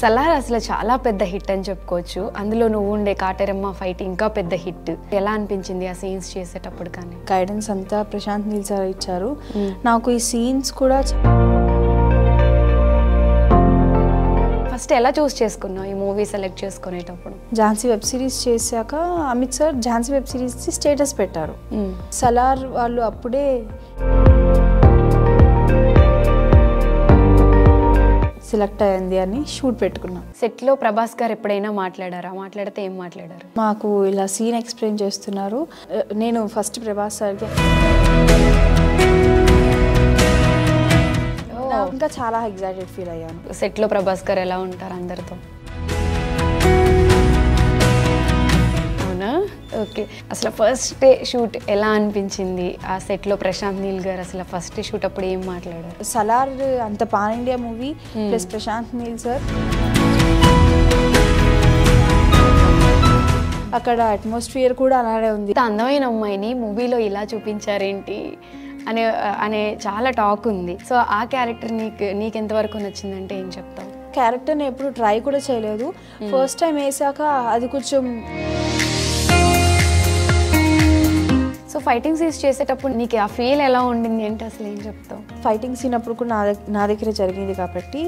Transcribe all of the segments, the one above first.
సలార్ అసలు చాలా పెద్ద హిట్ అని చెప్పుకోవచ్చు. అందులో నువ్వు ఉండే కాటేరమ్మ ఫైట్ ఇంకా పెద్ద హిట్. ఎలా అనిపించింది ఆ సీన్స్ చేసేటప్పుడు? కానీ గైడెన్స్ అంతా ప్రశాంత్ నీల్ సార్ ఇచ్చారు. నాకు ఈ సీన్స్ కూడా ఫస్ట్ ఎలా చూస్ చేసుకున్నావు ఈ మూవీ సెలెక్ట్ చేసుకునేటప్పుడు? ఝాన్సీ వెబ్ సిరీస్ చేశాక Amit sir Jhansi web series status పెట్టారు. సలార్ వాళ్ళు అప్పుడే సెలెక్ట్ అయ్యింది అని షూట్ పెట్టుకున్నాం. సెట్లో ప్రభాస్ గారు ఎప్పుడైనా మాట్లాడారా? మాట్లాడితే ఏం మాట్లాడారు? మాకు ఇలా సీన్ ఎక్స్ప్లెయిన్ చేస్తున్నారు. నేను ఫస్ట్ ప్రభాస్ సార్కి ఇంకా చాలా ఎగ్జైటెడ్ ఫీల్ అయ్యాను. సెట్లో ప్రభాస్ గారు ఎలా ఉంటారు అందరితో? అవునా? ఓకే. అసలు ఫస్ట్ డే షూట్ ఎలా అనిపించింది? ఆ సెట్లో ప్రశాంత్ నీల్ గారు అసలు ఫస్ట్ డే షూట్ అప్పుడు ఏం మాట్లాడారు? సలార్ అంత pan India movie plus Prashanth Neel sir అక్కడ అట్మాస్ఫియర్ కూడా అలానే ఉంది. అందమైన అమ్మాయిని మూవీలో ఇలా చూపించారేంటి అనే చాలా టాక్ ఉంది. సో ఆ క్యారెక్టర్ నీకు ఎంతవరకు నచ్చిందంటే ఏం చెప్తావు? క్యారెక్టర్ని ఎప్పుడు ట్రై కూడా చేయలేదు. ఫస్ట్ టైం వేసాక అది కొంచెం సో ఫైటింగ్ సీన్స్ చేసేటప్పుడు నీకు ఆ ఫీల్ ఎలా ఉండింది అంటే అసలు ఏం చెప్తావు? ఫైటింగ్ సీన్ అప్పుడు కూడా నా దగ్గర జరిగింది కాబట్టి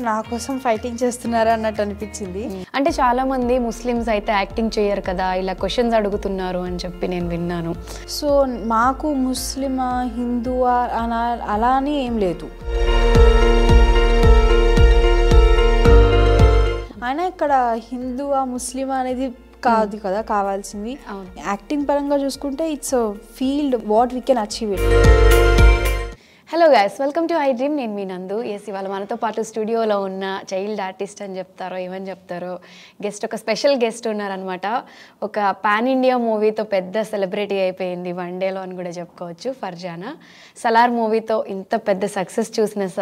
నా కోసం ఫైటింగ్ చేస్తున్నారా అన్నట్టు అనిపించింది. అంటే చాలా మంది ముస్లిమ్స్ అయితే యాక్టింగ్ చేయరు కదా, ఇలా క్వశ్చన్స్ అడుగుతున్నారు అని చెప్పి నేను విన్నాను. సో మాకు ముస్లిమా హిందువా అలా అని ఏం లేదు. అయినా ఇక్కడ హిందువా ముస్లిమా అనేది కాదు కదా కావాల్సింది. యాక్టింగ్ పరంగా చూసుకుంటే it's field what we can achieve it. Hello guys, welcome to I dream. నేను మీ నందు. ఇవాళ మనతో పాటు స్టూడియోలో ఉన్న చైల్డ్ ఆర్టిస్ట్ అని చెప్తారో ఏమని చెప్తారో ఒక స్పెషల్ గెస్ట్ ఉన్నారనమాట. ఒక పాన్ ఇండియా మూవీతో పెద్ద సెలబ్రిటీ అయిపోయింది వన్ డేలో అని కూడా చెప్పుకోవచ్చు. ఫర్జానా సలార్ మూవీతో ఇంత పెద్ద సక్సెస్ చూసిన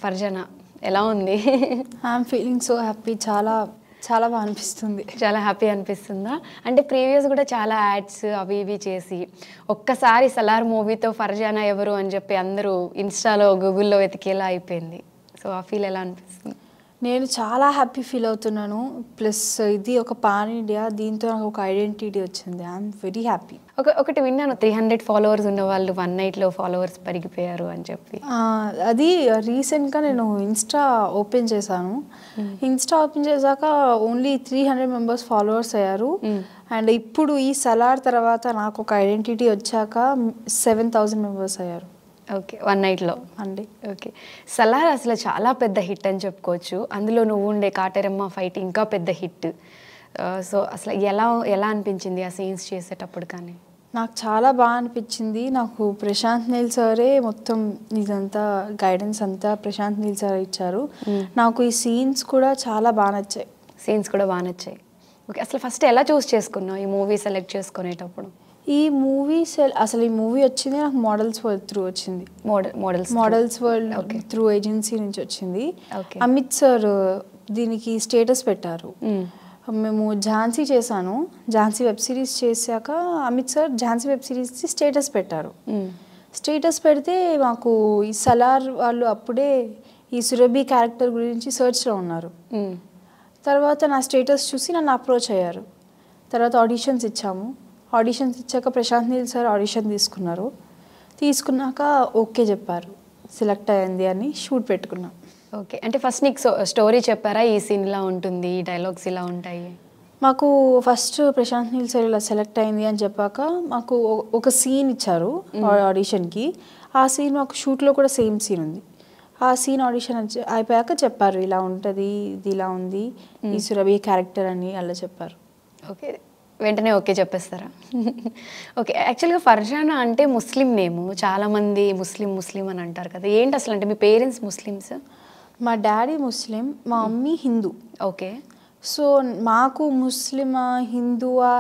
ఫర్జానా ఎలా ఉంది? I'm feeling so happy. చాలా చాలా బాగా అనిపిస్తుంది. చాలా హ్యాపీ అనిపిస్తుందా? అంటే ప్రీవియస్ కూడా చాలా యాడ్స్ అవి ఇవి చేసి ఒక్కసారి సలార్ మూవీతో ఫర్జానా ఎవరు అని చెప్పి అందరూ ఇన్స్టాలో గూగుల్లో వెతికేలా అయిపోయింది. సో ఆ ఫీల్ ఎలా అనిపిస్తుంది? నేను చాలా హ్యాపీ ఫీల్ అవుతున్నాను. ప్లస్ ఇది ఒక పాన్ ఇండియా, దీంతో నాకు ఒక ఐడెంటిటీ వచ్చింది. I'm very happy. ఒకటి విన్నాను, 300 ఫాలోవర్స్ ఉన్న వాళ్ళు 1 నైట్లో ఫాలోవర్స్ పెరిగిపోయారు అని చెప్పి. అది రీసెంట్గా నేను ఇన్స్టా ఓపెన్ చేశాను. ఇన్స్టా ఓపెన్ చేశాక ఓన్లీ 300 మెంబర్స్ ఫాలోవర్స్ అయ్యారు. అండ్ ఇప్పుడు ఈ సలార్ తర్వాత నాకు ఒక ఐడెంటిటీ వచ్చాక 7000 మెంబర్స్ అయ్యారు. ఓకే, 1 నైట్లో అండి. ఓకే. సలార్ అసలు చాలా పెద్ద హిట్ అని చెప్పుకోవచ్చు. అందులో నువ్వు ఉండే కాటేరమ్మ ఫైట్ ఇంకా పెద్ద హిట్. సో అసలు ఎలా అనిపించింది ఆ సీన్స్ చేసేటప్పుడు? కానీ నాకు చాలా బాగా అనిపించింది. నాకు ప్రశాంత్ నీల్ సారే మొత్తం ఇదంతా గైడెన్స్ అంతా ప్రశాంత్ నీల్ సార్ ఇచ్చారు. నాకు ఈ సీన్స్ కూడా చాలా బాగా నచ్చాయి. ఓకే. అసలు ఫస్ట్ ఎలా చూస్ చేసుకున్నావు ఈ మూవీ సెలెక్ట్ చేసుకునేటప్పుడు? ఈ మూవీ అసలు ఈ మూవీ వచ్చింది నాకు మోడల్స్ వరల్డ్ త్రూ వచ్చింది. మోడల్స్ వరల్డ్ త్రూ ఏజెన్సీ నుంచి వచ్చింది. అమిత్ సార్ దీనికి స్టేటస్ పెట్టారు. మేము ఝాన్సీ చేశాను. ఝాన్సీ వెబ్ సిరీస్ చేశాక Amit sir Jhansi web series status పెట్టారు. స్టేటస్ పెడితే మాకు ఈ సలార్ వాళ్ళు అప్పుడే ఈ సురభి క్యారెక్టర్ గురించి సర్చ్లో ఉన్నారు. తర్వాత నా స్టేటస్ చూసి నన్ను అప్రోచ్ అయ్యారు. తర్వాత ఆడిషన్స్ ఇచ్చాక ప్రశాంత్ నీల్ సార్ ఆడిషన్ తీసుకున్నాక ఓకే చెప్పారు, సెలెక్ట్ అయ్యింది అని షూట్ పెట్టుకున్నాం. ఓకే. అంటే ఫస్ట్ నీకు స్టోరీ చెప్పారా? ఈ సీన్ ఇలా ఉంటుంది, ఈ డైలాగ్స్ ఇలా ఉంటాయి? మాకు ఫస్ట్ ప్రశాంత్ నీల్ సార్ ఇలా సెలెక్ట్ అయింది అని చెప్పాక మాకు ఒక సీన్ ఇచ్చారు ఆడిషన్కి. ఆ సీన్ మాకు షూట్లో కూడా సేమ్ సీన్ ఉంది. ఆ సీన్ ఆడిషన్ అయిపోయాక చెప్పారు ఇలా ఉంటుంది, ఇది ఇలా ఉంది, ఈ సురభి క్యారెక్టర్ అని అలా చెప్పారు. ఓకే, వెంటనే ఓకే చెప్పేస్తారా? ఓకే. యాక్చువల్గా ఫర్జానా అంటే ముస్లిం నేము. చాలామంది ముస్లిం అని అంటారు కదా, ఏంటి అసలు? అంటే మీ పేరెంట్స్ ముస్లిమ్స్? మా డాడీ ముస్లిం, మా మమ్మీ హిందూ. ఓకే. సో మాకు ముస్లిమా హిందువా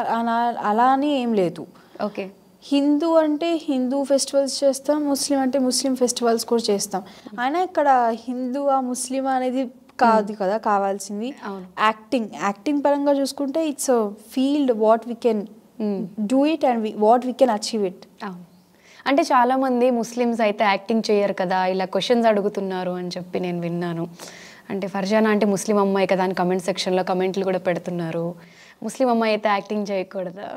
అలా అని ఏం లేదు. ఓకే. హిందూ అంటే హిందూ ఫెస్టివల్స్ చేస్తాం, ముస్లిం అంటే ముస్లిం ఫెస్టివల్స్ కూడా చేస్తాం. అయినా ఇక్కడ హిందువా ముస్లిమా అనేది కాదు కదా కావాల్సింది. యాక్టింగ్ పరంగా చూసుకుంటే it's field what we can do it and what we can achieve it. అంటే చాలామంది ముస్లిమ్స్ అయితే యాక్టింగ్ చేయరు కదా, ఇలా క్వశ్చన్స్ అడుగుతున్నారు అని చెప్పి నేను విన్నాను. అంటే ఫర్జానా అంటే ముస్లిం అమ్మాయి కదా అని కమెంట్ సెక్షన్లో కమెంట్లు కూడా పెడుతున్నారు. ముస్లిం అమ్మాయి అయితే యాక్టింగ్ చేయకూడదా?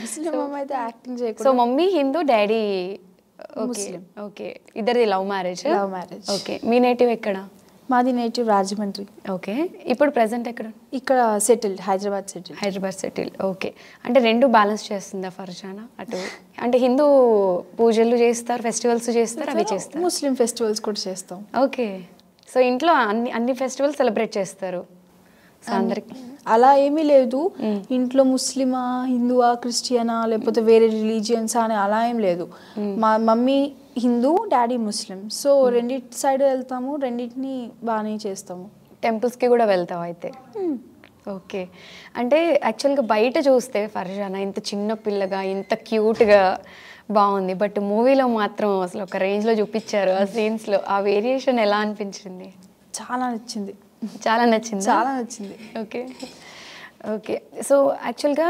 ముస్లిం అమ్మాయి అయితే యాక్టింగ్ చేయకూడదు. So mummy Hindu, daddy Muslim. Okay, ఇద్దరిది love marriage? Love marriage. Okay, మీ నేటివ్ ఎక్కడ? మాది నేటివ్ రాజమండ్రి. ఓకే, ఇప్పుడు ప్రెసెంట్ ఎక్కడ? ఇక్కడ settled, Hyderabad settle. Hyderabad settle. Okay, అంటే రెండు బ్యాలెన్స్ చేస్తుందా ఫర్జానా? అటు అంటే హిందూ పూజలు చేస్తారు, ఫెస్టివల్స్ చేస్తారు, అవి చేస్తారు, ముస్లిం ఫెస్టివల్స్ కూడా చేస్తాం. ఓకే, సో ఇంట్లో అన్ని ఫెస్టివల్స్ సెలబ్రేట్ చేస్తారు. సో అందరికి అలా ఏమీ లేదు, ఇంట్లో ముస్లిమా, హిందువా, క్రిస్టియనా, లేకపోతే వేరే రిలీజియన్స్ అని అలా ఏం లేదు. మా మమ్మీ హిందూ, డాడీ ముస్లిం. సో రెండింటి సైడ్ వెళ్తాము, రెండింటిని బాగానే చేస్తాము. టెంపుల్స్కి కూడా వెళ్తావు అయితే? ఓకే, అంటే యాక్చువల్గా బయట చూస్తే ఫర్జానా ఇంత చిన్న పిల్లగా, ఇంత క్యూట్గా బాగుంది. బట్ మూవీలో మాత్రం అసలు ఒక రేంజ్లో చూపించారు ఆ సీన్స్లో. ఆ వేరియేషన్ ఎలా అనిపించింది? చాలా నచ్చింది. చాలా నచ్చింది. చాలా నచ్చింది. ఓకే ఓకే, సో యాక్చువల్గా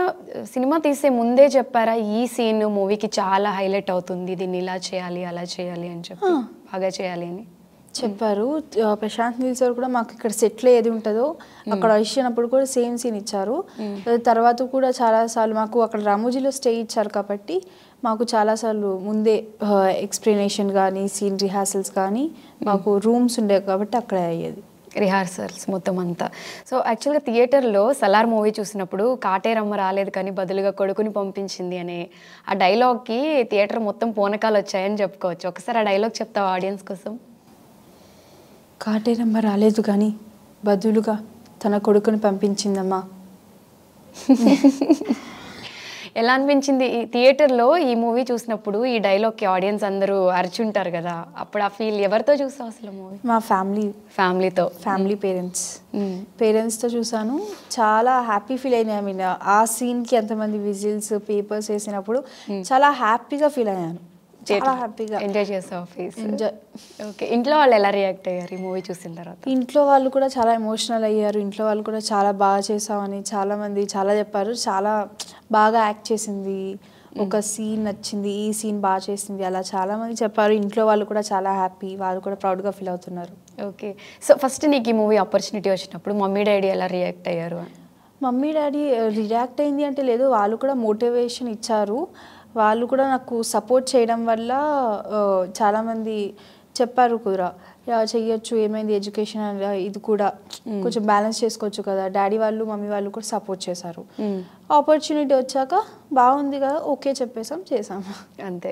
సినిమా తీసే ముందే చెప్పారా ఈ సీన్ మూవీకి చాలా హైలైట్ అవుతుంది, దీన్ని ఇలా చేయాలి, అలా చేయాలి అని చెప్పి, బాగా చేయాలి అని చెప్పారు? ప్రశాంత్ నీల్ సార్ కూడా మాకు ఇక్కడ సెట్లో ఏది ఉంటుందో అక్కడ వచ్చినప్పుడు కూడా సేమ్ సీన్ ఇచ్చారు. తర్వాత కూడా చాలాసార్లు మాకు అక్కడ రామోజీలో స్టే ఇచ్చారు కాబట్టి మాకు చాలాసార్లు ముందే ఎక్స్ప్లెనేషన్ కానీ, సీన్ రిహార్సల్స్ కానీ, మాకు రూమ్స్ ఉండేవి కాబట్టి అక్కడే అయ్యేది రిహార్సల్స్ మొత్తం అంతా. సో యాక్చువల్గా థియేటర్లో సలార్ మూవీ చూసినప్పుడు కాటేరమ్మ రాలేదు కానీ బదులుగా కొడుకుని పంపించింది అనే ఆ డైలాగ్కి థియేటర్ మొత్తం పూనకాలు వచ్చాయని చెప్పుకోవచ్చు. ఒకసారి ఆ డైలాగ్ చెప్తావా ఆడియన్స్ కోసం? కాటేరమ్మ రాలేదు కానీ బదులుగా తన కొడుకుని పంపించిందమ్మా. ఎలా అనిపించింది ఈ థియేటర్లో ఈ మూవీ చూసినప్పుడు? ఈ డైలాగ్కి ఆడియన్స్ అందరూ అరిచుంటారు కదా, అప్పుడు ఆ ఫీల్ ఎవరితో చూస్తావు అసలు మూవీ? మా ఫ్యామిలీతో, పేరెంట్స్తో చూసాను. చాలా హ్యాపీ ఫీల్ అయినా. ఐ మీన్ ఆ సీన్కి ఎంతమంది విజిల్స్, పేపర్స్ వేసినప్పుడు చాలా హ్యాపీగా ఫీల్ అయ్యాను. చాలా హ్యాపీగా ఎంజాయ్ చేస్తావు ఫేస్? ఓకే, ఇంట్లో వాళ్ళు ఎలా రియాక్ట్ అయ్యారు ఈ మూవీ చూసిన తర్వాత? ఇంట్లో వాళ్ళు కూడా చాలా ఎమోషనల్ అయ్యారు. ఇంట్లో వాళ్ళు కూడా చాలా బాగా చేసామని చాలామంది చాలా చెప్పారు. చాలా బాగా యాక్ట్ చేసింది, ఒక సీన్ నచ్చింది, ఈ సీన్ బాగా చేసింది, అలా చాలామంది చెప్పారు. ఇంట్లో వాళ్ళు కూడా చాలా హ్యాపీ, వాళ్ళు కూడా ప్రౌడ్గా ఫీల్ అవుతున్నారు. ఓకే, సో ఫస్ట్ నీకు ఈ మూవీ ఆపర్చునిటీ వచ్చినప్పుడు మమ్మీ డాడీ ఎలా రియాక్ట్ అయ్యారు? మమ్మీ డాడీ రియాక్ట్ అయింది అంటే లేదు, వాళ్ళు కూడా మోటివేషన్ ఇచ్చారు. వాళ్ళు కూడా నాకు సపోర్ట్ చేయడం వల్ల చాలామంది చెప్పారు కూడా చెయ్యొచ్చు, ఏమైంది ఎడ్యుకేషన్ ఇది కూడా కొంచెం బ్యాలెన్స్ చేసుకోవచ్చు కదా. డాడీ వాళ్ళు, మమ్మీ వాళ్ళు కూడా సపోర్ట్ చేశారు. ఆపర్చునిటీ వచ్చాక బాగుంది కదా, ఓకే చెప్పేసాం, చేసాము అంతే.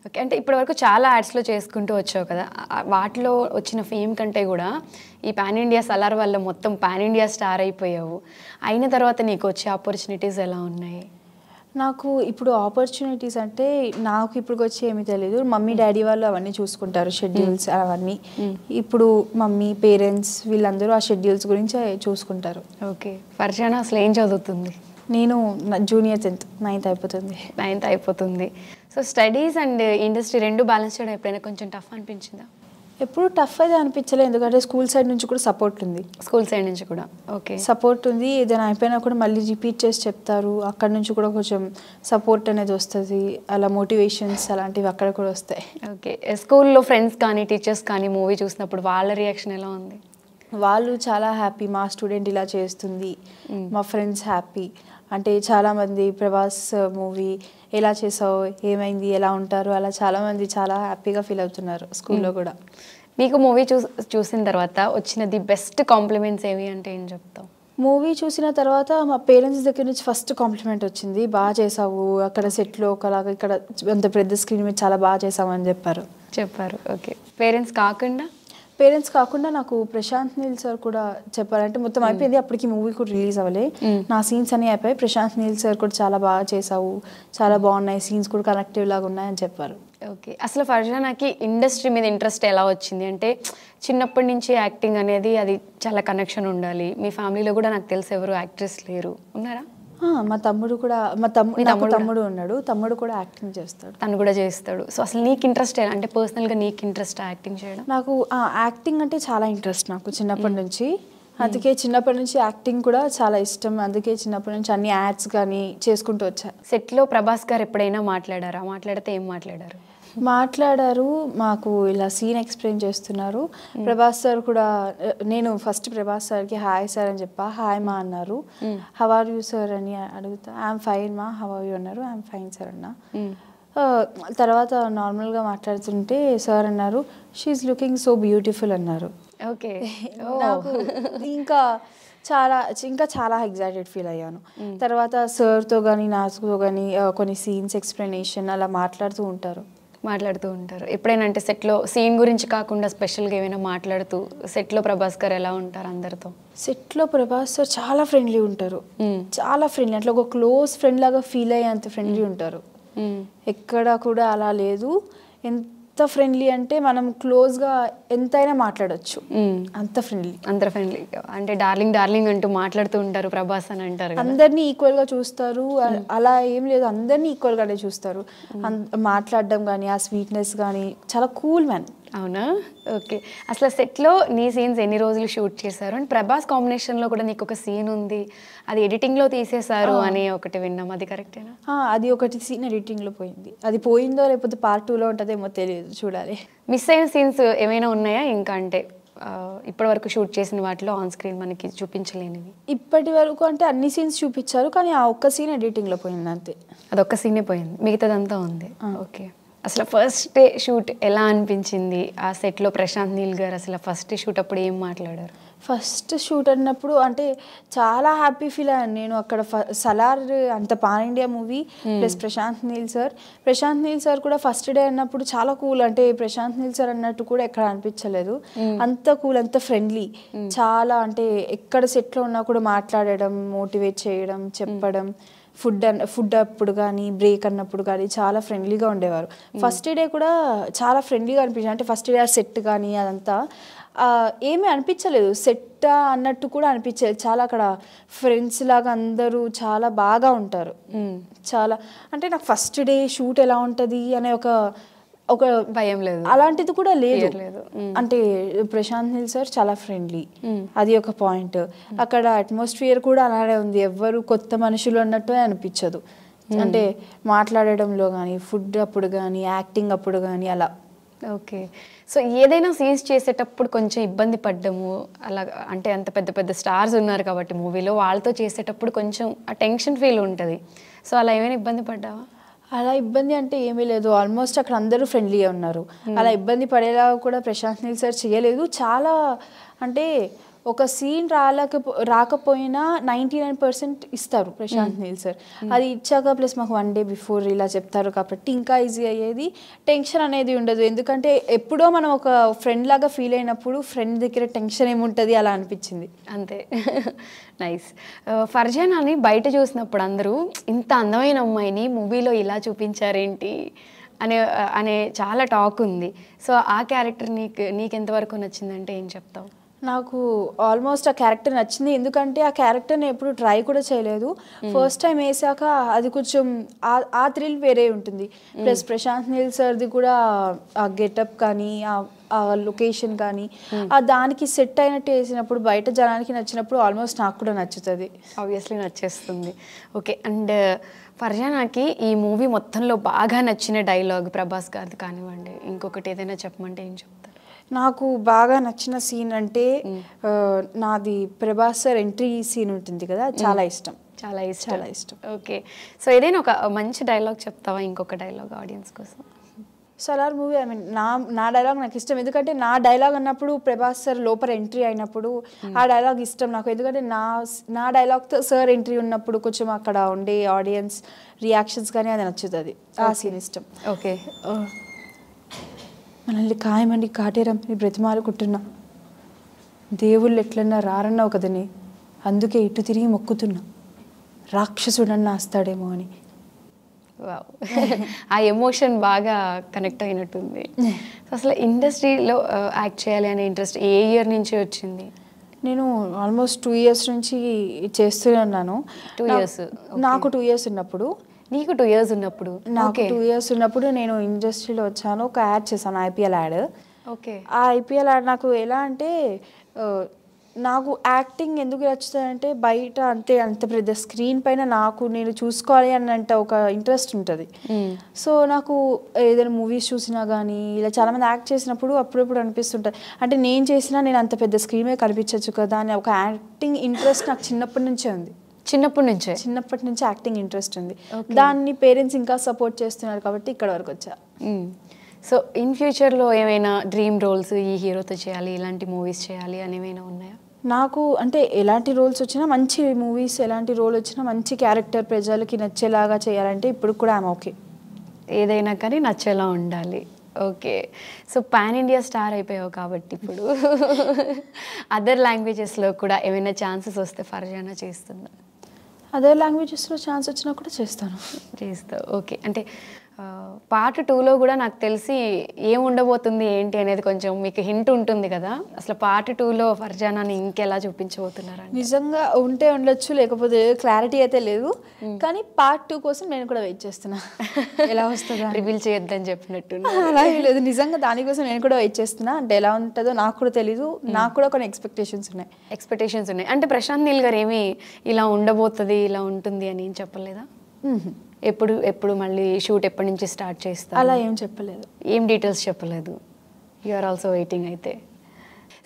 ఓకే, అంటే ఇప్పటివరకు చాలా యాడ్స్లో చేసుకుంటూ వచ్చావు కదా, వాటిలో వచ్చిన ఫేమ్ కంటే కూడా ఈ పాన్ ఇండియా సలార్ వల్ల మొత్తం పాన్ ఇండియా స్టార్ అయిపోయావు. అయిన తర్వాత నీకు వచ్చే ఆపర్చునిటీస్ ఎలా ఉన్నాయి? నాకు ఇప్పుడు ఆపర్చునిటీస్ అంటే నాకు ఇప్పుడు వచ్చి ఏమీ తెలియదు. మమ్మీ డాడీ వాళ్ళు అవన్నీ చూసుకుంటారు, షెడ్యూల్స్ అవన్నీ. ఇప్పుడు మమ్మీ, పేరెంట్స్ వీళ్ళందరూ ఆ షెడ్యూల్స్ గురించి చూసుకుంటారు. ఓకే, ఫర్జానా అసలు ఏం చదువుతుంది? నేను జూనియర్ 10th, 9th అయిపోతుంది. 9th అయిపోతుంది. సో స్టడీస్ అండ్ ఇండస్ట్రీ రెండు బ్యాలెన్స్ చేయడం ఎప్పుడైనా కొంచెం టఫ్ అనిపించిందా? ఎప్పుడు టఫ్ అయితే అనిపించలేదు, ఎందుకంటే స్కూల్ సైడ్ నుంచి కూడా సపోర్ట్ ఉంది. స్కూల్ సైడ్ నుంచి కూడా ఓకే సపోర్ట్ ఉంది. ఏదైనా అయిపోయినా కూడా మళ్ళీ రిపీట్ చేసి చెప్తారు. అక్కడ నుంచి కూడా కొంచెం సపోర్ట్ అనేది వస్తుంది. అలా మోటివేషన్స్ అలాంటివి అక్కడ కూడా వస్తాయి. ఓకే, స్కూల్లో ఫ్రెండ్స్ కానీ టీచర్స్ కానీ మూవీ చూసినప్పుడు వాళ్ళ రియాక్షన్ ఎలా ఉంది? వాళ్ళు చాలా హ్యాపీ, మా స్టూడెంట్ ఇలా చేస్తుంది. మా ఫ్రెండ్స్ హ్యాపీ. అంటే చాలామంది ప్రభాస్ మూవీ ఎలా చేసావు, ఏమైంది, ఎలా ఉంటారు, అలా చాలామంది చాలా హ్యాపీగా ఫీల్ అవుతున్నారు స్కూల్లో కూడా. మీకు మూవీ చూసిన తర్వాత వచ్చిన ది బెస్ట్ కాంప్లిమెంట్స్ ఏవి అంటే ఏం చెప్తావు? మూవీ చూసిన తర్వాత మా పేరెంట్స్ దగ్గర నుంచి ఫస్ట్ కాంప్లిమెంట్ వచ్చింది, బాగా చేసావు, అక్కడ సెట్లో ఒకలాగా ఇక్కడ అంత పెద్ద స్క్రీన్ మీద చాలా బాగా చేసావు అని చెప్పారు. ఓకే, పేరెంట్స్ కాకుండా నాకు ప్రశాంత్ నీల్ సార్ కూడా చెప్పారంటే మొత్తం అయిపోయింది, అప్పటికి మూవీ కూడా రిలీజ్ అవ్వలే, నా సీన్స్ అన్నీ అయిపోయాయి, ప్రశాంత్ నీల్ సార్ కూడా చాలా బాగా చేసావు, చాలా బాగున్నాయి, సీన్స్ కూడా కనెక్టివ్ లాగా ఉన్నాయని చెప్పారు. ఓకే, అసలు ఫర్జానాకి ఇండస్ట్రీ మీద ఇంట్రెస్ట్ ఎలా వచ్చింది అంటే చిన్నప్పటి నుంచి యాక్టింగ్ అనేది అది చాలా కనెక్షన్ ఉండాలి. మీ ఫ్యామిలీలో కూడా నాకు తెలిసి ఎవరు యాక్ట్రెస్ లేరు, ఉన్నారా? మా తమ్ముడు కూడా, తమ్ముడు ఉన్నాడు, తమ్ముడు కూడా యాక్టింగ్ చేస్తాడు, తను కూడా చేస్తాడు. సో అసలు నీకు ఇంట్రెస్ట్ అంటే పర్సనల్గా నీకు ఇంట్రెస్ట్ యాక్టింగ్ చేయడం? నాకు యాక్టింగ్ అంటే చాలా ఇంట్రెస్ట్ నాకు చిన్నప్పటి నుంచి. అందుకే చిన్నప్పటి నుంచి యాక్టింగ్ కూడా చాలా ఇష్టం. అందుకే చిన్నప్పటి నుంచి అన్ని యాడ్స్ కానీ చేసుకుంటూ వచ్చా. సెట్లో ప్రభాస్ గారు ఎప్పుడైనా మాట్లాడారా? మాట్లాడితే ఏం మాట్లాడారు? మాట్లాడారు, మాకు ఇలా సీన్ ఎక్స్ప్లెయిన్ చేస్తున్నారు. ప్రభాస్ సార్ కూడా, నేను ఫస్ట్ ప్రభాస్ సార్కి హాయ్ సార్ అని చెప్పా. హాయ్ మా అన్నారు. హౌ ఆర్ యూ సార్ అని అడుగుతా. ఐఎమ్ ఫైన్ మా, హౌ ఆర్ యూ అన్నారు. ఐఎమ్ ఫైన్ సార్ అన్న. తర్వాత నార్మల్గా మాట్లాడుతుంటే సార్ అన్నారు, షీఈస్ లుకింగ్ సో బ్యూటిఫుల్ అన్నారు. ఓకే. నాకు ఇంకా చాలా ఎగ్జైటెడ్ ఫీల్ అయ్యాను. తర్వాత సార్తో కానీ నాతో కానీ కొన్ని సీన్స్ ఎక్స్ప్లెనేషన్ అలా మాట్లాడుతూ ఉంటారు. ఎప్పుడైనా అంటే సెట్లో సీన్ గురించి కాకుండా స్పెషల్గా ఏమైనా మాట్లాడుతూ సెట్లో ప్రభాస్ గారు ఎలా ఉంటారు అందరితో? సెట్లో ప్రభాస్ సార్ చాలా ఫ్రెండ్లీ ఉంటారు. చాలా ఫ్రెండ్లీ, అట్లా ఒక క్లోజ్ ఫ్రెండ్ లాగా ఫీల్ అయ్యేంత ఫ్రెండ్లీ ఉంటారు. ఎక్కడ కూడా అలా లేదు. ఎంత ఫ్రెండ్లీ అంటే మనం క్లోజ్గా ఎంతైనా మాట్లాడచ్చు, అంత ఫ్రెండ్లీ. అంటే డార్లింగ్ అంటూ మాట్లాడుతూ ఉంటారు ప్రభాస్ అని అంటారు. అందరినీ ఈక్వల్గా చూస్తారు. అలా ఏం లేదు, అందరినీ ఈక్వల్గానే చూస్తారు. మాట్లాడడం కానీ ఆ స్వీట్నెస్ కానీ చాలా కూల్ మ్యాన్. అవునా? ఓకే. అసలు సెట్లో నీ సీన్స్ ఎన్ని రోజులు షూట్ చేశారు? అండ్ ప్రభాస్ కాంబినేషన్లో కూడా నీకు ఒక సీన్ ఉంది, అది ఎడిటింగ్లో తీసేశారు అని ఒకటి విన్నాం, అది కరెక్టేనా? అది ఒకటి సీన్ ఎడిటింగ్లో పోయింది. అది పోయిందో లేకపోతే పార్ట్ 2లో ఉంటుందేమో తెలియదు, చూడాలి. మిస్ అయిన సీన్స్ ఏమైనా ఉన్నాయా ఇంకా? అంటే ఇప్పటి వరకు షూట్ చేసిన వాటిలో ఆన్ స్క్రీన్ మనకి చూపించలేనివి. ఇప్పటి వరకు అంటే అన్ని సీన్స్ చూపించారు, కానీ ఆ ఒక్క సీన్ ఎడిటింగ్లో పోయింది అంతే. అదొక్క సీనే పోయింది, మిగతాదంతా ఉంది. ఓకే. అసలు ఫస్ట్ డే షూట్ ఎలా అనిపించింది? ఆ సెట్లో ప్రశాంత్ నీల్ గారు అసలు ఫస్ట్ షూట్ అప్పుడు ఏం మాట్లాడారు? ఫస్ట్ షూట్ అన్నప్పుడు అంటే చాలా హ్యాపీ ఫీల్ అయ్యాను నేను. అక్కడ సలార్ అంత pan India movie plus Prashanth Neel sir కూడా ఫస్ట్ డే అన్నప్పుడు చాలా కూల్. అంటే ప్రశాంత్ నీల్ సార్ అన్నట్టు కూడా ఎక్కడ అనిపించలేదు. అంత కూల్, అంత ఫ్రెండ్లీ. చాలా అంటే ఎక్కడ సెట్లో ఉన్నా కూడా మాట్లాడడం, మోటివేట్ చేయడం, చెప్పడం. ఫుడ్ అప్పుడు కానీ బ్రేక్ అన్నప్పుడు కానీ చాలా ఫ్రెండ్లీగా ఉండేవారు. ఫస్ట్ డే కూడా చాలా ఫ్రెండ్లీగా అనిపించింది. అంటే ఫస్ట్ డే ఆ సెట్ కానీ అదంతా ఏమీ అనిపించలేదు, సెట్ అన్నట్టు కూడా అనిపించలేదు. చాలా అక్కడ ఫ్రెండ్స్ లాగా అందరూ చాలా బాగా ఉంటారు. చాలా అంటే నాకు ఫస్ట్ డే షూట్ ఎలా ఉంటుంది అనే ఒక భయం లేదు, అలాంటిది కూడా లేదు. అంటే ప్రశాంత్ నీల్ సార్ చాలా ఫ్రెండ్లీ, అది ఒక పాయింట్. అక్కడ అట్మాస్ఫియర్ కూడా అలానే ఉంది, ఎవ్వరు కొత్త మనుషులు అన్నట్టు అనిపించదు. అంటే మాట్లాడడంలో కానీ, ఫుడ్ అప్పుడు కానీ, యాక్టింగ్ అప్పుడు కానీ అలా. ఓకే. సో ఏదైనా సీన్స్ చేసేటప్పుడు కొంచెం ఇబ్బంది పడ్డము అలా, అంటే అంత పెద్ద పెద్ద స్టార్స్ ఉన్నారు కాబట్టి మూవీలో, వాళ్ళతో చేసేటప్పుడు కొంచెం ఆ టెన్షన్ ఫీల్ ఉంటుంది. సో అలా ఏమైనా ఇబ్బంది పడ్డావా? అలా ఇబ్బంది అంటే ఏమీ లేదు, ఆల్మోస్ట్ అక్కడ అందరూ ఫ్రెండ్లీగా ఉన్నారు. అలా ఇబ్బంది పడేలా కూడా ప్రశాంత్ నీల్ సార్ చేయలేదు. చాలా అంటే ఒక సీన్ రాకపోయినా 99% ఇస్తారు ప్రశాంత్ నీల్ సార్. అది ఇచ్చాక ప్లస్ మాకు 1 day బిఫోర్ ఇలా చెప్తారు కాబట్టి ఇంకా ఈజీ అయ్యేది, టెన్షన్ అనేది ఉండదు. ఎందుకంటే ఎప్పుడో మనం ఒక ఫ్రెండ్ లాగా ఫీల్ అయినప్పుడు ఫ్రెండ్ దగ్గర టెన్షన్ ఏముంటుంది అలా అనిపించింది అంతే. నైస్. ఫర్జానాని బయట చూసినప్పుడు అందరూ ఇంత అందమైన అమ్మాయిని మూవీలో ఇలా చూపించారేంటి అనే చాలా టాక్ ఉంది. సో ఆ క్యారెక్టర్ నీకెంతవరకు నచ్చిందంటే ఏం చెప్తావు? నాకు ఆల్మోస్ట్ ఆ క్యారెక్టర్ నచ్చింది. ఎందుకంటే ఆ క్యారెక్టర్ని ఎప్పుడు ట్రై కూడా చేయలేదు. ఫస్ట్ టైం వేసాక అది కొంచెం ఆ థ్రిల్ వేరే ఉంటుంది. ప్లస్ ప్రశాంత్ నీల్ సార్ది కూడా ఆ గెటప్ కానీ ఆ లొకేషన్ కానీ దానికి సెట్ అయినట్టు వేసినప్పుడు బయట జనానికి నచ్చినప్పుడు ఆల్మోస్ట్ నాకు కూడా నచ్చుతుంది. ఆబ్వియస్లీ నచ్చేస్తుంది. ఓకే. అండ్ ఫర్జానాకి ఈ మూవీ మొత్తంలో బాగా నచ్చిన డైలాగ్ ప్రభాస్ గారిది కానివ్వండి, ఇంకొకటి ఏదైనా చెప్పమంటే ఏం చెప్తారు? నాకు బాగా నచ్చిన సీన్ అంటే నాది ప్రభాస్ సార్ ఎంట్రీ సీన్ ఉంటుంది కదా, చాలా ఇష్టం. ఓకే. సో ఏదైనా ఒక మంచి డైలాగ్ చెప్తావా? ఇంకొక డైలాగ్ ఆడియన్స్ కోసం. సలార్ మూవీ నా డైలాగ్ నాకు ఇష్టం. ఎందుకంటే నా డైలాగ్ అన్నప్పుడు ప్రభాస్ సార్ లోపల ఎంట్రీ అయినప్పుడు ఆ డైలాగ్ ఇష్టం నాకు. ఎందుకంటే నా డైలాగ్తో సార్ ఎంట్రీ ఉన్నప్పుడు కొంచెం అక్కడ ఉండే ఆడియన్స్ రియాక్షన్స్ కానీ అది నచ్చుతుంది. ఆ సీన్ ఇష్టం. ఓకే. మనల్ని ఖాయమండి కాటేరమ్మని బ్రతిమాలుకుంటున్నా, దేవుళ్ళు ఎట్లన్నా రారన్నావు కదని, అందుకే ఇటు తిరిగి మొక్కుతున్నా, రాక్షసుడన్నా వస్తాడేమో అని. ఆ ఎమోషన్ బాగా కనెక్ట్ అయినట్టుంది. అసలు ఇండస్ట్రీలో యాక్ట్ చేయాలి అనే ఇంట్రెస్ట్ ఏ ఇయర్ నుంచి వచ్చింది? నేను ఆల్మోస్ట్ 2 years నుంచి చేస్తూనే ఉన్నాను. 2 years? నాకు 2 years ఉన్నప్పుడు. నీకు 2 years ఉన్నప్పుడు? నాకు 2 years ఉన్నప్పుడు నేను ఇండస్ట్రీలో వచ్చాను. ఒక యాడ్ చేశాను, IPL యాడ్. ఓకే. ఆ IPL యాడ్ నాకు ఎలా అంటే నాకు యాక్టింగ్ ఎందుకు నచ్చుతుందంటే బయట అంత పెద్ద స్క్రీన్ పైన నేను చూసుకోవాలి అన్నంత ఒక ఇంట్రెస్ట్ ఉంటుంది. సో నాకు ఏదైనా మూవీస్ చూసినా కానీ ఇలా చాలామంది యాక్ట్ చేసినప్పుడు అప్పుడప్పుడు అనిపిస్తుంటుంది, అంటే నేను చేసినా నేను అంత పెద్ద స్క్రీన్ మీద కనిపించవచ్చు కదా అని ఒక యాక్టింగ్ ఇంట్రెస్ట్ నాకు చిన్నప్పటి నుంచే ఉంది. చిన్నప్పటి నుంచి యాక్టింగ్ ఇంట్రెస్ట్ ఉంది. దాన్ని పేరెంట్స్ ఇంకా సపోర్ట్ చేస్తున్నారు కాబట్టి ఇక్కడ వరకు వచ్చా. సో ఇన్ ఫ్యూచర్లో ఏమైనా డ్రీమ్ రోల్స్ ఈ హీరోతో చేయాలి, ఇలాంటి మూవీస్ చేయాలి అని ఏమైనా ఉన్నాయా? నాకు అంటే ఎలాంటి రోల్స్ వచ్చినా, మంచి మూవీస్ ఎలాంటి రోల్ వచ్చినా మంచి క్యారెక్టర్ ప్రజలకి నచ్చేలాగా చేయాలంటే ఇప్పుడు కూడా ఐమ్ ఓకే. ఏదైనా కానీ నచ్చేలా ఉండాలి. Okay. So pan India star అయిపోయావు కాబట్టి ఇప్పుడు అదర్ లాంగ్వేజెస్లో కూడా ఏమైనా ఛాన్సెస్ వస్తే ఫర్జానా చేస్తుందా? అదర్ లాంగ్వేజెస్లో ఛాన్స్ వచ్చినా కూడా చేస్తావు. ఓకే. అంటే పార్ట్ 2లో కూడా నాకు తెలిసి ఏం ఉండబోతుంది ఏంటి అనేది కొంచెం మీకు హింట్ ఉంటుంది కదా, అసలు పార్ట్ 2లో ఫర్జానాని ఇంకెలా చూపించబోతున్నారు? నిజంగా ఉంటే ఉండొచ్చు, లేకపోతే క్లారిటీ అయితే లేదు, కానీ పార్ట్ 2 కోసం నేను కూడా వెయిట్ చేస్తున్నా. ఎలా వస్తుందా రివీల్ చేయొద్దని చెప్పినట్టు. అలాగే లేదు, నిజంగా దానికోసం నేను కూడా వెయిట్ చేస్తున్నా. అంటే ఎలా ఉంటుందో నాకు కూడా తెలీదు, నాకు కూడా కొన్ని ఎక్స్పెక్టేషన్స్ ఉన్నాయి. అంటే ప్రశాంత్ నీల్ గారు ఏమి ఇలా ఉండబోతుంది, ఇలా ఉంటుంది అని ఏం చెప్పలేదా? ఎప్పుడు మళ్ళీ షూట్ ఎప్పటి నుంచి స్టార్ట్ చేస్తా అలా ఏం చెప్పలేదు, ఏం డీటెయిల్స్ చెప్పలేదు. యు ఆర్ ఆల్సో వెయిటింగ్ అయితే.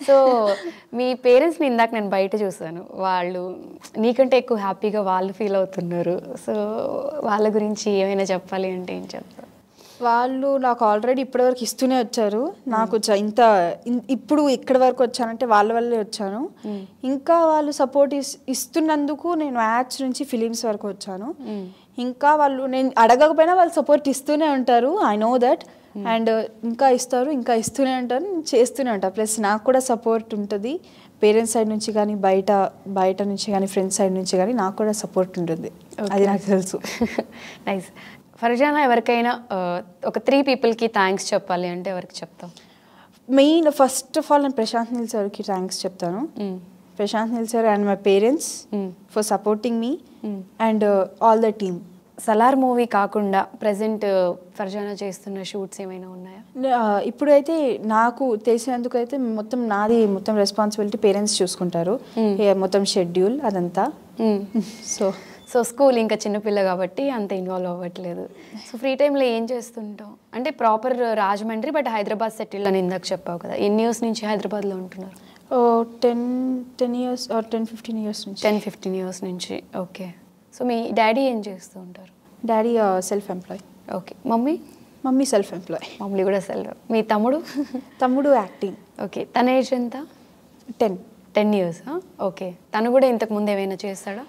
సో మీ పేరెంట్స్ని ఇందాక నేను బయట చూసాను, వాళ్ళు నీకంటే ఎక్కువ హ్యాపీగా వాళ్ళు ఫీల్ అవుతున్నారు. సో వాళ్ళ గురించి ఏమైనా చెప్పాలి అంటే ఏం చెప్తారు? వాళ్ళు నాకు ఆల్రెడీ ఇప్పటివరకు ఇస్తూనే వచ్చారు. నాకు ఇప్పుడు ఇక్కడి వరకు వచ్చానంటే వాళ్ళ వల్లే వచ్చాను. ఇంకా వాళ్ళు సపోర్ట్ ఇస్తున్నందుకు నేను యాడ్స్ నుంచి ఫిలిమ్స్ వరకు వచ్చాను. ఇంకా వాళ్ళు నేను అడగకపోయినా వాళ్ళు సపోర్ట్ ఇస్తూనే ఉంటారు. I know that. అండ్ ఇంకా ఇస్తూనే ఉంటారు, నేను చేస్తూనే ఉంటాను. ప్లస్ నాకు కూడా సపోర్ట్ ఉంటుంది పేరెంట్స్ సైడ్ నుంచి కానీ, బయట నుంచి కానీ, ఫ్రెండ్స్ సైడ్ నుంచి కానీ నాకు కూడా సపోర్ట్ ఉంటుంది. అది నాకు తెలుసు. నైస్. ఫర్జానా ఎవరికైనా ఒక 3 పీపుల్కి థ్యాంక్స్ చెప్పాలి అంటే ఎవరికి చెప్తావు? మెయిన్ ఫస్ట్ ఆఫ్ ఆల్ నేను ప్రశాంత్ నీల్ సార్కి థ్యాంక్స్ చెప్తాను. Prashanth Neel sir and my parents for supporting me and all the team. Salaar movie కాకుండా ప్రెసెంట్ ఫర్జానా చేస్తున్న షూట్స్ ఏమైనా ఉన్నాయా? ఇప్పుడైతే నాకు తెలిసినందుకు అయితే మొత్తం రెస్పాన్సిబిలిటీ పేరెంట్స్ చూసుకుంటారు, మొత్తం షెడ్యూల్ అదంతా. సో స్కూల్ ఇంకా చిన్నపిల్ల కాబట్టి అంత ఇన్వాల్వ్ అవ్వట్లేదు. సో ఫ్రీ టైంలో ఏం చేస్తుంటావు? అంటే proper Rajahmundry but Hyderabad settle అని ఇందాక చెప్పావు కదా, ఎన్ని ఇయర్స్ నుంచి హైదరాబాద్లో ఉంటున్నారు? 10 years or 10-15 years నుంచి. 10-15 years నుంచి. ఓకే. సో మీ డాడీ ఏం చేస్తూ ఉంటారు? Daddy self employee. Okay. Mummy self employee. Mummy కూడా సెల్ఫ్. మీ తమ్ముడు యాక్టింగ్. ఓకే. తన ఏజ్ ఎంత? 10 years. ఓకే. తను కూడా ఇంతకు ముందు ఏమైనా చేస్తాడా?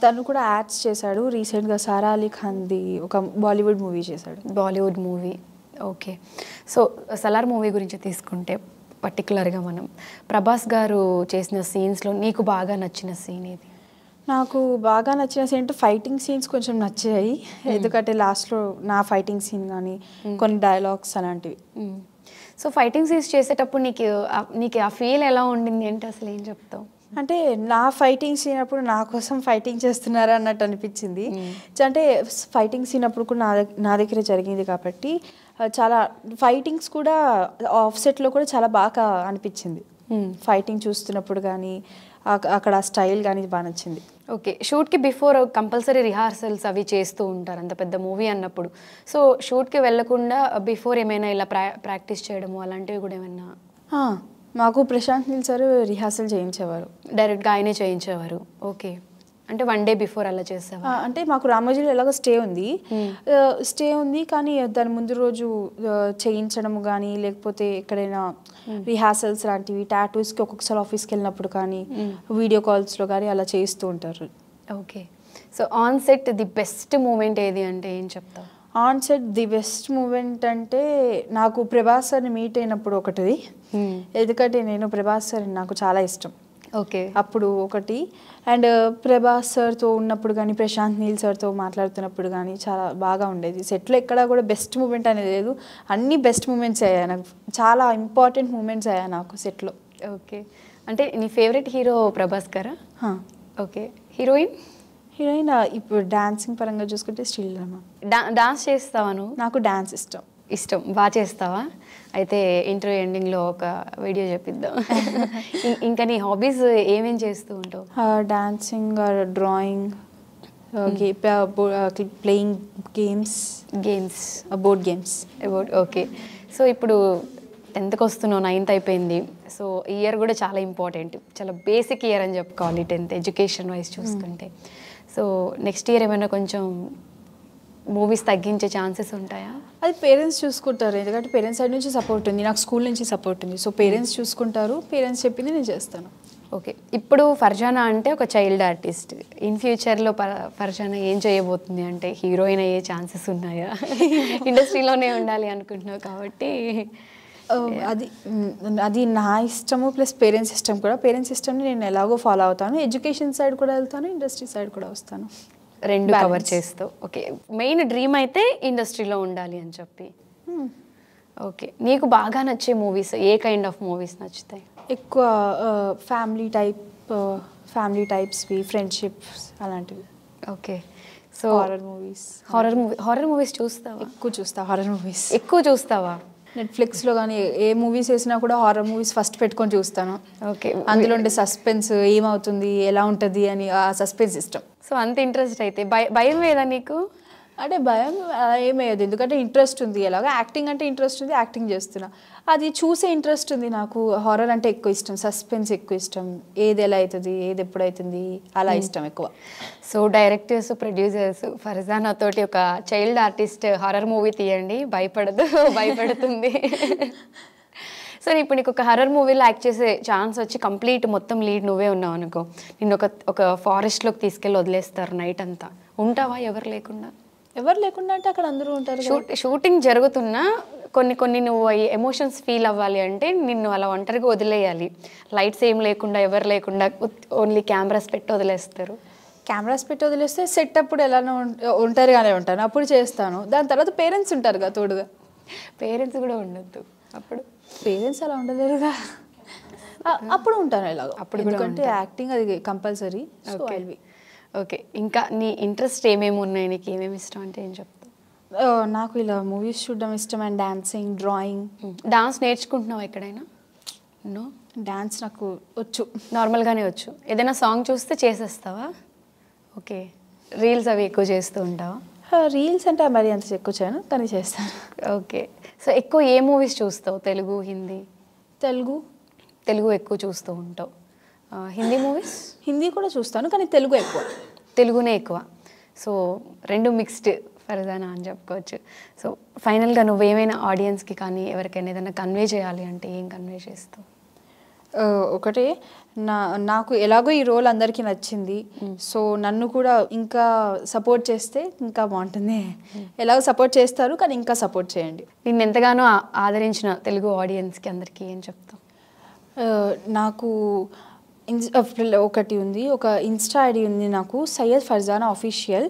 తను కూడా యాడ్స్ చేశాడు. రీసెంట్గా సారా అలీ ఖాన్ది ఒక బాలీవుడ్ మూవీ చేశాడు. Bollywood movie. Okay. So Salaar movie గురించి తీసుకుంటే పర్టికులర్గా మనం ప్రభాస్ గారు చేసిన సీన్స్లో నీకు బాగా నచ్చిన సీన్ ఏది? నాకు బాగా నచ్చిన సీన్ అంటే ఫైటింగ్ సీన్స్ కొంచెం నచ్చాయి. ఎందుకంటే లాస్ట్లో నా ఫైటింగ్ సీన్ కానీ కొన్ని డైలాగ్స్ అలాంటివి. సో ఫైటింగ్ సీన్స్ చేసేటప్పుడు నీకు ఆ ఫీల్ ఎలా ఉండింది అంటే అసలు ఏం చెప్తావు? అంటే నా ఫైటింగ్ సీన్ అప్పుడు నా కోసం ఫైటింగ్ చేస్తున్నారా అన్నట్టు అనిపించింది. అంటే ఫైటింగ్ సీన్ అప్పుడు కూడా నా దగ్గర జరిగింది కాబట్టి చాలా ఫైటింగ్స్ కూడా ఆఫ్సెట్లో కూడా చాలా బాగా అనిపించింది. ఫైటింగ్ చూస్తున్నప్పుడు కానీ అక్కడ స్టైల్ కానీ బాగా నచ్చింది. ఓకే. షూట్కి బిఫోర్ కంపల్సరీ రిహార్సల్స్ అవి చేస్తూ ఉంటారు అంత పెద్ద మూవీ అన్నప్పుడు. సో షూట్కి వెళ్ళకుండా బిఫోర్ ఏమైనా ఇలా ప్రాక్టీస్ చేయడము అలాంటివి కూడా ఏమైనా? మాకు ప్రశాంత్ నీల్ సార్ రిహార్సల్ చేయించేవారు, డైరెక్ట్గా ఆయనే చేయించేవారు. ఓకే. అంటే 1 day బిఫోర్ అలా చేసేవా? అంటే మాకు రామోజీలో ఎలాగో స్టే ఉంది కానీ దాని ముందు రోజు చేయించడం కానీ లేకపోతే ఎక్కడైనా రిహార్సల్స్ లాంటివి టాటూస్కి ఒక్కొక్కసారి ఆఫీస్కి వెళ్ళినప్పుడు కానీ వీడియో కాల్స్లో కానీ అలా చేస్తూ ఉంటారు. Okay. So on set the best moment ఏది అంటే ఏం చెప్తావు? On set the best moment అంటే నాకు ప్రభాస్ సార్ని మీట్ అయినప్పుడు ఒకటి, ఎందుకంటే నేను ప్రభాస్ సార్ నాకు చాలా ఇష్టం. ఓకే. అప్పుడు ఒకటి. అండ్ ప్రభాస్ సార్తో ఉన్నప్పుడు కానీ ప్రశాంత్ నీల్ సార్తో మాట్లాడుతున్నప్పుడు కానీ చాలా బాగా ఉండేది. సెట్లో ఎక్కడా కూడా బెస్ట్ మూమెంట్ అనేది లేదు, అన్ని బెస్ట్ మూమెంట్స్ అయ్యాయి నాకు, చాలా ఇంపార్టెంట్ మూమెంట్స్ అయ్యాయి నాకు సెట్లో. ఓకే. అంటే నీ ఫేవరెట్ హీరో ప్రభాస్ గారా? ఓకే. హీరోయిన్ ఇప్పుడు డాన్సింగ్ పరంగా చూసుకుంటే శ్రీలీల. డాన్స్ చేస్తావా నువ్వు? నాకు డాన్స్ ఇష్టం. బాగా చేస్తావా? అయితే ఇంటర్వ్యూ ఎండింగ్లో ఒక వీడియో చెప్పిద్దాం. ఇంకా నీ హాబీస్ ఏమేం చేస్తూ ఉంటావు? Dancing are drawing, playing games board games. Okay. So ఇప్పుడు 10th వస్తున్నావు, 9th అయిపోయింది. సో ఇయర్ కూడా చాలా ఇంపార్టెంట్, చాలా బేసిక్ ఇయర్ అని చెప్పుకోవాలి 10th ఎడ్యుకేషన్ వైజ్ చూసుకుంటే. సో నెక్స్ట్ ఇయర్ ఏమైనా కొంచెం మూవీస్ తగ్గించే ఛాన్సెస్ ఉంటాయా? అది పేరెంట్స్ చూసుకుంటారు, ఎందుకంటే పేరెంట్స్ సైడ్ నుంచి సపోర్ట్ ఉంది, నాకు స్కూల్ నుంచి సపోర్ట్ ఉంది. సో పేరెంట్స్ చూసుకుంటారు, పేరెంట్స్ చెప్పింది నేను చేస్తాను. ఓకే. ఇప్పుడు ఫర్జానా అంటే ఒక చైల్డ్ ఆర్టిస్ట్. ఇన్ ఫ్యూచర్లో ఫర్జానా ఏం చేయబోతుంది? అంటే హీరోయిన్ అయ్యే ఛాన్సెస్ ఉన్నాయా? ఇండస్ట్రీలోనే ఉండాలి అనుకుంటున్నావు కాబట్టి. అది నా ఇష్టము ప్లస్ పేరెంట్స్ ఇష్టం కూడా. పేరెంట్స్ ఇష్టంని నేను ఎలాగో ఫాలో అవుతాను, ఎడ్యుకేషన్ సైడ్ కూడా వెళ్తాను, ఇండస్ట్రీ సైడ్ కూడా వస్తాను, రెండు కవర్ చేస్తావు. ఓకే. మెయిన్ డ్రీమ్ అయితే ఇండస్ట్రీలో ఉండాలి అని చెప్పి. ఓకే. నీకు బాగా నచ్చే movies A kind of movies నచ్చుతాయి? ఎక్కువ ఫ్యామిలీ టైప్స్వి, ఫ్రెండ్షిప్స్ అలాంటివి. ఓకే. సో హారర్ మూవీస్ చూస్తావా? ఎక్కువ చూస్తా. హారర్ మూవీస్ ఎక్కువ చూస్తావా? నెట్ఫ్లిక్స్లో కానీ ఏ మూవీస్ వేసినా కూడా హారర్ మూవీస్ ఫస్ట్ పెట్టుకొని చూస్తాను. ఓకే. అందులో ఉండే సస్పెన్స్, ఏమవుతుంది, ఎలా ఉంటుంది అని ఆ సస్పెన్స్ ఇష్టం. సో అంత ఇంట్రెస్ట్ అయితే భయం లేదా నీకు? అంటే భయం ఏమయ్యేది, ఎందుకంటే ఇంట్రెస్ట్ ఉంది, ఎలాగో యాక్టింగ్ అంటే ఇంట్రెస్ట్ ఉంది, యాక్టింగ్ చేస్తున్నా, అది చూసే ఇంట్రెస్ట్ ఉంది నాకు. హారర్ అంటే ఎక్కువ ఇష్టం, సస్పెన్స్ ఎక్కువ ఇష్టం, ఏది ఎలా అవుతుంది, ఏది ఎప్పుడవుతుంది అలా ఇష్టం ఎక్కువ. సో డైరెక్టర్స్, ప్రొడ్యూసర్స్ ఫర్జానా తోటి ఒక చైల్డ్ ఆర్టిస్ట్ హారర్ మూవీ తీయండి, భయపడుతుంది. సో ఇప్పుడు నీకు ఒక హర్రర్ మూవీలో యాక్ట్ చేసే ఛాన్స్ వచ్చి కంప్లీట్ మొత్తం లీడ్ నువ్వే ఉన్నావు అనుకో, నిన్ను ఒక ఫారెస్ట్లోకి తీసుకెళ్ళి వదిలేస్తారు నైట్ అంతా, ఉంటావా? ఎవరు లేకుండా అంటే అక్కడ అందరూ ఉంటారు. షూటింగ్ జరుగుతున్నా కొన్ని నువ్వు ఎమోషన్స్ ఫీల్ అవ్వాలి అంటే నిన్ను అలా ఒంటరిగా వదిలేయాలి. లైట్స్ ఏం లేకుండా, ఎవరు లేకుండా, ఓన్లీ కెమెరాస్ పెట్టి వదిలేస్తారు. కెమెరాస్ పెట్టి వదిలేస్తే సెట్ అప్పుడు ఎలానో ఒంటరిగానే ఉంటాను, అప్పుడు చేస్తాను. దాని తర్వాత పేరెంట్స్ ఉంటారుగా తోడుగా. పేరెంట్స్ కూడా ఉండొద్దు అప్పుడు. పేరెంట్స్ అలా ఉండలేరుగా, అప్పుడు ఉంటాను ఎలాగో. అప్పుడు ఎందుకంటే యాక్టింగ్ అది కంపల్సరీ. ఓకే. ఇంకా నీ ఇంట్రెస్ట్ ఏమేమి ఉన్నాయి, నీకు ఏమేమి ఇష్టం అంటే ఏం చెప్తావు? నాకు ఇలా మూవీస్ చూడడం ఇష్టం, అండ్ డాన్సింగ్, డ్రాయింగ్. డాన్స్ నేర్చుకుంటున్నావు ఎక్కడైనా? నో. డాన్స్ నాకు వచ్చు, నార్మల్గానే వచ్చు. ఏదైనా సాంగ్ చూస్తే చేసేస్తావా? ఓకే. రీల్స్ అవి ఎక్కువ చేస్తూ ఉంటావా? రీల్స్ అంటే మరి అంత ఎక్కువ చేయను, కానీ చేస్తాను. ఓకే. సో ఎక్కువ ఏ మూవీస్ చూస్తావు? తెలుగు, హిందీ? తెలుగు ఎక్కువ చూస్తూ ఉంటావు. హిందీ మూవీస్? హిందీ కూడా చూస్తాను, కానీ తెలుగునే ఎక్కువ. సో రెండు మిక్స్డ్ ఫర్జానా అని చెప్పుకోవచ్చు. సో ఫైనల్గా నువ్వేమైనా ఆడియన్స్కి కానీ ఎవరికైనా ఏదైనా కన్వే చేయాలి అంటే ఏం కన్వే చేస్తావు? ఒకటే, నాకు ఎలాగో ఈ రోల్ అందరికీ నచ్చింది, సో నన్ను కూడా ఇంకా సపోర్ట్ చేస్తే ఇంకా బాగుంటుంది. ఎలాగో సపోర్ట్ చేస్తారు, కానీ ఇంకా సపోర్ట్ చేయండి. నిన్ను ఎంతగానో ఆదరించిన తెలుగు ఆడియన్స్కి అందరికీ ఏం చెప్తావు? నాకు ఒకటి ఉంది, ఒక ఇన్స్టా ఐడి ఉంది నాకు, సయ్యద్ ఫర్జానా ఆఫీషియల్.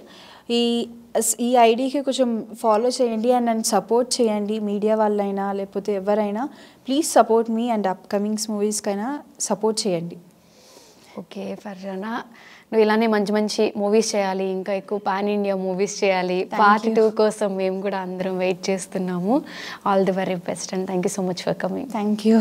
ఈ ఐడికి కొంచెం ఫాలో చేయండి అండ్ నన్ను సపోర్ట్ చేయండి, మీడియా వాళ్ళైనా లేకపోతే ఎవరైనా. ప్లీజ్ సపోర్ట్ మీ అండ్ అప్కమింగ్స్ మూవీస్కైనా సపోర్ట్ చేయండి. ఓకే ఫర్జానా, నువ్వు ఇలానే మంచి మంచి మూవీస్ చేయాలి, ఇంకా ఎక్కువ పాన్ ఇండియా మూవీస్ చేయాలి. పార్ట్ 2 కోసం మేము కూడా అందరం వెయిట్ చేస్తున్నాము. All the very best and thank you so much for coming. Thank you.